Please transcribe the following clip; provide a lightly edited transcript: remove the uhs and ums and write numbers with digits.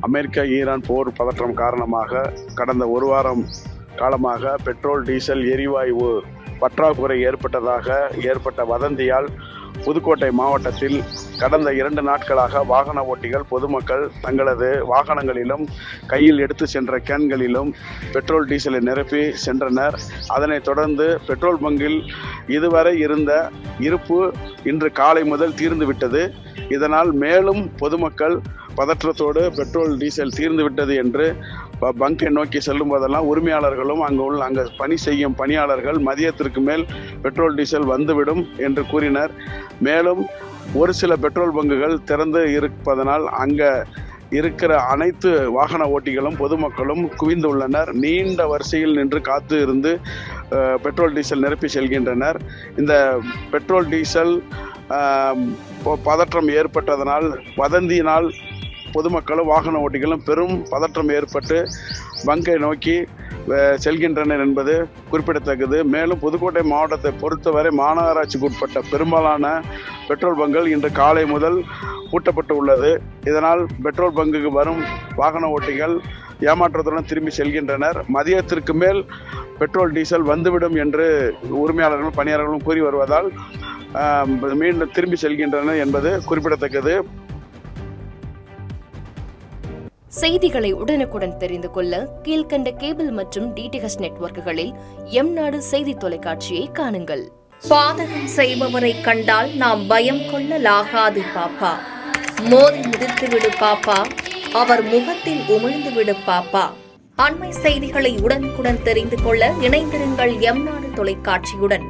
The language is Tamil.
அமெரிக்கா ஈரான் போர் பதற்றம் காரணமாக கடந்த ஒரு வாரம் காலமாக பெட்ரோல், டீசல், எரிவாயு பற்றாக்குறை ஏற்பட்ட வதந்தியால் புதுக்கோட்டை மாவட்டத்தில் கடந்த 2 நாட்களாக வாகன ஓட்டிகள், பொதுமக்கள் தங்களது வாகனங்களிலும் கையில் எடுத்து சென்ற கேன்களிலும் பெட்ரோல், டீசலை நிரப்பி சென்றனர். அதனைத் தொடர்ந்து பெட்ரோல் பங்கில் இதுவரை இருந்த இருப்பு இன்று காலை முதல் தீர்ந்துவிட்டது. இதனால் மேலும் பொதுமக்கள் பதற்றத்தோடு பெட்ரோல், டீசல் தீர்ந்துவிட்டது என்று பங்கை நோக்கி செல்லும் போதெல்லாம் உரிமையாளர்களும் அங்கு பணி செய்யும் பணியாளர்கள் மதியத்திற்கு மேல் பெட்ரோல், டீசல் வந்துவிடும் என்று கூறினர். மேலும் ஒரு சில பெட்ரோல் பங்குகள் திறந்து இருப்பதனால் அங்கே இருக்கிற அனைத்து வாகன ஓட்டிகளும் பொதுமக்களும் குவிந்துள்ளனர். நீண்ட வரிசையில் நின்று காத்து இருந்து பெட்ரோல், டீசல் நிரப்பி செல்கின்றனர். இந்த பெட்ரோல், டீசல் பதற்றம் ஏற்பட்டதனால், வதந்தியினால் பொதுமக்களும் வாகன ஓட்டிகளும் பெரும் பதற்றம் ஏற்பட்டு பங்கை நோக்கி செல்கின்றனர் என்பது குறிப்பிடத்தக்கது. மேலும் புதுக்கோட்டை மாவட்டத்தை பொறுத்தவரை மாநகராட்சிக்கு உட்பட்ட பெரும்பாலான பெட்ரோல் பங்குகள் இன்று காலை முதல் பூட்டப்பட்டு உள்ளது. இதனால் பெட்ரோல் பங்குக்கு வரும் வாகன ஓட்டிகள் ஏமாற்றத்துடன் திரும்பி செல்கின்றனர். மதியத்திற்கு மேல் பெட்ரோல், டீசல் வந்துவிடும் என்று உரிமையாளர்களும் பணியாளர்களும் கூறி வருவதால் மீண்டும் திரும்பி செல்கின்றனர் என்பது குறிப்பிடத்தக்கது. செய்திகளை உடனுக்குடன் தெரிந்து கொள்ள கீழ்கண்ட கேபிள் மற்றும் டிடிஎச் நெட்வொர்க்குகளில் எம்நாடு செய்தி தொலைக்காட்சியை காணுங்கள். பாதகம் செய்பவரை கண்டால் நாம் பயம் கொள்ளலாகாது பாப்பா. மோதி மிதித்துவிடு பாப்பா, அவர் முகத்தில் உமிழ்ந்துவிடு பாப்பா. அண்மை செய்திகளை உடனுக்குடன் தெரிந்து கொள்ள இணைந்திருங்கள் எம்நாடு தொலைக்காட்சியுடன்.